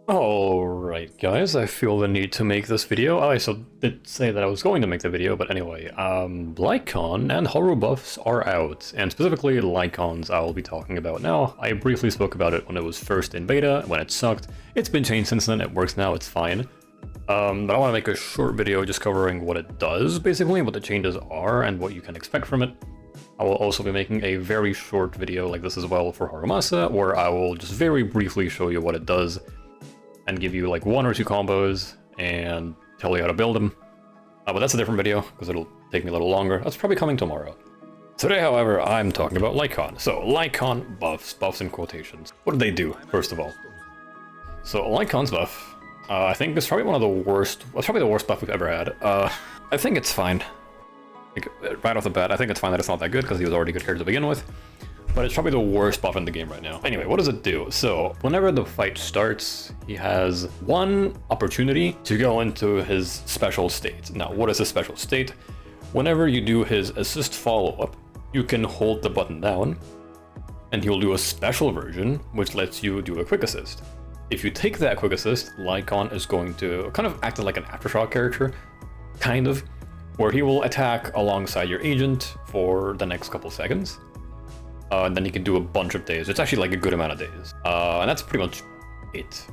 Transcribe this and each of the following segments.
Alright guys, I feel the need to make this video. I also did say that I was going to make the video, but anyway, Lycaon and Horror buffs are out, and specifically Lycaon's I will be talking about now. I briefly spoke about it when it was first in beta, when it sucked. It's been changed since then, it works now, it's fine. But I want to make a short video just covering what it does, basically, what the changes are, and what you can expect from it. I will also be making a very short video like this as well for Harumasa, where I will just very briefly show you what it does, and give you like 1 or 2 combos and tell you how to build them. But that's a different video because it'll take me a little longer. That's probably coming tomorrow. Today, however, I'm talking about Lycaon. So Lycaon buffs in quotations. What do they do, first of all? So Lycaon's buff, I think is probably one of the worst, well, it's probably the worst buff we've ever had. I think it's fine. Like, right off the bat, I think it's fine that it's not that good because he was already good character to begin with. But it's probably the worst buff in the game right now. Anyway, what does it do? So, whenever the fight starts, he has 1 opportunity to go into his special state. Now, what is a special state? Whenever you do his assist follow-up, you can hold the button down, and he will do a special version, which lets you do a quick assist. If you take that quick assist, Lycaon is going to kind of act like an aftershock character, kind of, where he will attack alongside your agent for the next couple seconds. And then you can do a bunch of days. It's actually like a good amount of days. And that's pretty much it.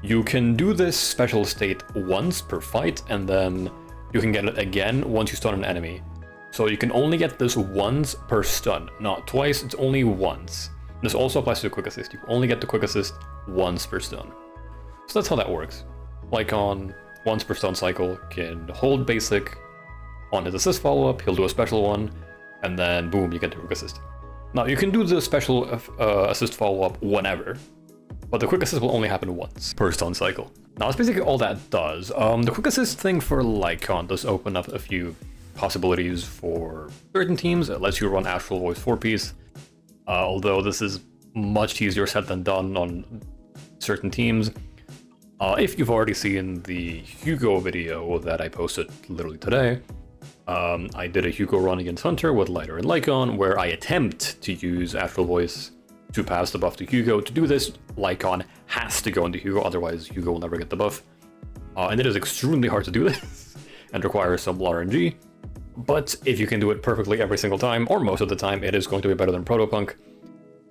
You can do this special state once per fight, and then you can get it again once you stun an enemy. So you can only get this once per stun, not twice, it's only once. This also applies to the quick assist. You only get the quick assist once per stun. So that's how that works. Lycaon, once per stun cycle, can hold basic on his assist follow-up, he'll do a special one, and then boom, you get the quick assist. Now, you can do the special assist follow-up whenever, but the quick assist will only happen once per stun cycle. Now, that's basically all that does. The quick assist thing for Lycaon does open up a few possibilities for certain teams. It lets you run Astral Voice 4-piece, although this is much easier said than done on certain teams. If you've already seen the Hugo video that I posted literally today, I did a Hugo run against Hunter with Lighter and Lycaon, where I attempt to use Astral Voice to pass the buff to Hugo. To do this, Lycaon has to go into Hugo, otherwise Hugo will never get the buff. And it is extremely hard to do this, and requires some RNG. But if you can do it perfectly every single time, or most of the time, it is going to be better than Protopunk.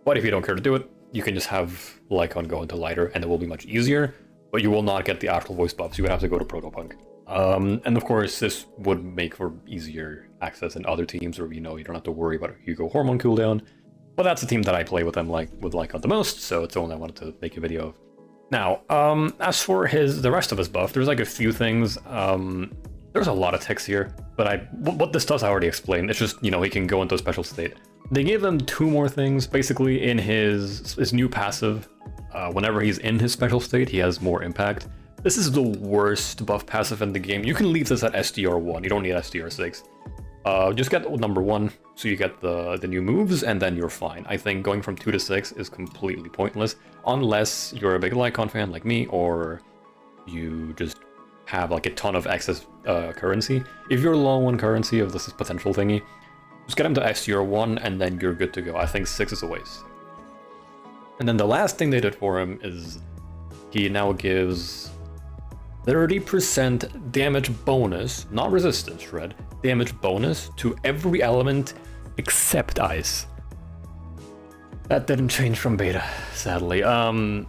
But if you don't care to do it, you can just have Lycaon go into Lighter, and it will be much easier, but you will not get the Astral Voice buffs. You would have to go to Protopunk. And of course, this would make for easier access in other teams where, you know, you don't have to worry about a Hugo Hormone cooldown. But that's the team that I play with them with Lycaon the most, so it's the one I wanted to make a video of. Now, as for the rest of his buff, there's like a few things. There's a lot of text here, but what this does I already explained. It's just, you know, he can go into a special state. They gave him 2 more things, basically, in his new passive. Whenever he's in his special state, he has more impact. This is the worst buff passive in the game. You can leave this at SDR 1, you don't need SDR 6. Just get number 1, so you get the new moves, and then you're fine. I think going from 2 to 6 is completely pointless, unless you're a big Lycaon fan like me, or you just have like a ton of excess currency. If you're low on currency of this potential thingy, just get him to SDR 1, and then you're good to go. I think 6 is a waste. And then the last thing they did for him is he now gives 30% damage bonus, not resistance shred, damage bonus to every element except ice. That didn't change from beta, sadly. I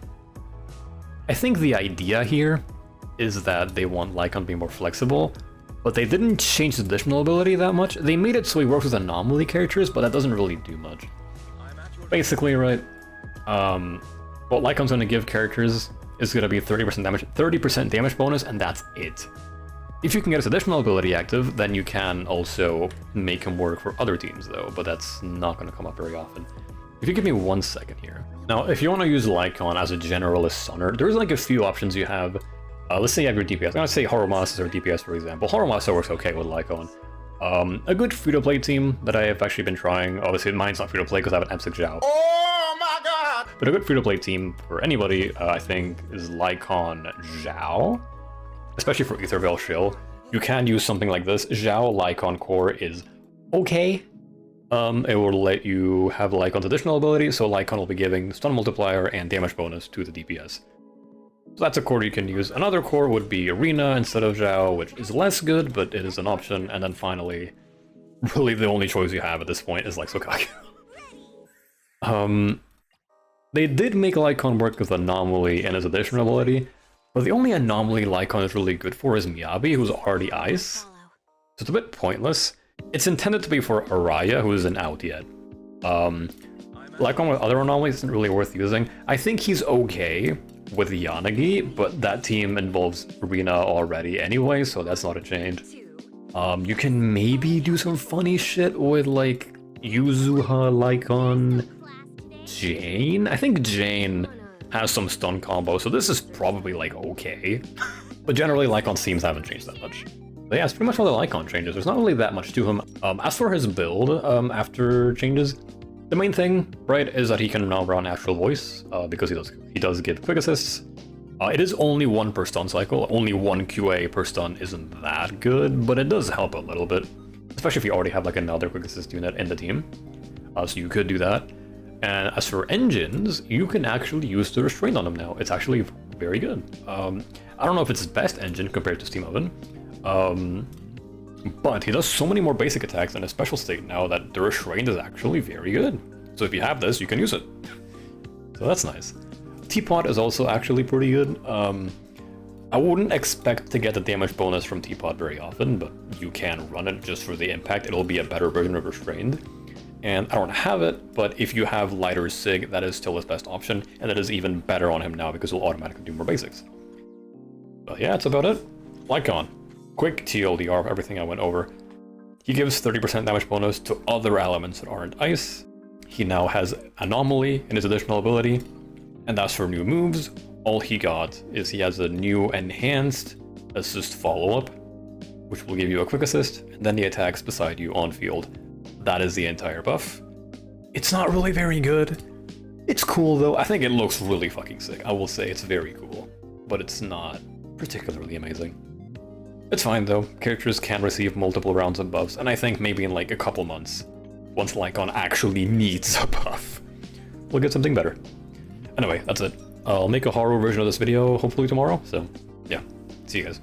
think the idea here is that they want Lycaon to be more flexible, but they didn't change the additional ability that much. They made it so he works with anomaly characters, but that doesn't really do much. Basically, right, what Lycaon's going to give characters is going to be 30% damage bonus, and that's it. If you can get his additional ability active, then you can also make him work for other teams though, but that's not going to come up very often. If you give me 1 second here. Now, if you want to use Lycaon as a generalist stunner, there's like a few options you have. Let's say you have your DPS. I'm going to say Harumasa or DPS, for example. Harumasa works okay with Lycaon. A good free-to-play team that I have actually been trying, obviously mine's not free-to-play because I have an M6 Zhao. Oh my god! But a good free-to-play team for anybody, I think, is Lycaon Zhao, especially for Ether Veil Shill. You can use something like this. Zhao Lycaon Core is okay. It will let you have Lycaon's additional ability, so Lycaon will be giving stun multiplier and damage bonus to the DPS. So that's a core you can use. Another core would be Arena instead of Zhao, which is less good, but it is an option. And then finally, really the only choice you have at this point is like Sokage. They did make Lycaon work with Anomaly and his additional ability, but the only Anomaly Lycaon is really good for is Miyabi, who's already Ice. So it's a bit pointless. It's intended to be for Araya, who isn't out yet. Lycaon with other anomalies isn't really worth using. I think he's okay with Yanagi, but that team involves Arena already anyway, so that's not a change. You can maybe do some funny shit with like Yuzuha, Lycaon, Jane? I think Jane has some stun combo, so this is probably like okay. But generally Lycaon's themes haven't changed that much. But yeah, it's pretty much all the Lycaon changes. There's not really that much to him. As for his build, after changes, the main thing, right, is that he can now run Actual Voice, because he does give quick assists. It is only 1 per stun cycle. Only 1 QA per stun isn't that good, but it does help a little bit. Especially if you already have like another quick assist unit in the team. So you could do that. And as for engines, you can actually use the restraint on them now. It's actually very good. I don't know if it's his best engine compared to Steam Oven. But he does so many more basic attacks in a special state now that the restraint is actually very good. So if you have this, you can use it. So that's nice. Teapot is also actually pretty good. I wouldn't expect to get the damage bonus from Teapot very often, but you can run it just for the impact. It'll be a better version of Restrained. And I don't have it, but if you have lighter Sig, that is still his best option, and it is even better on him now because he'll automatically do more basics. But yeah, that's about it. Lycaon. Quick TLDR of everything I went over. He gives 30% damage bonus to other elements that aren't ice. He now has Anomaly in his additional ability. And as for new moves, all he got is he has a new enhanced assist follow-up, which will give you a quick assist, and then he attacks beside you on field. That is the entire buff. It's not really very good. It's cool though. I think it looks really fucking sick. I will say it's very cool, but it's not particularly amazing. It's fine though. Characters can receive multiple rounds of buffs, and I think maybe in like a couple months, once Lycaon actually needs a buff, we'll get something better. Anyway, that's it. I'll make a horror version of this video hopefully tomorrow, so yeah, see you guys.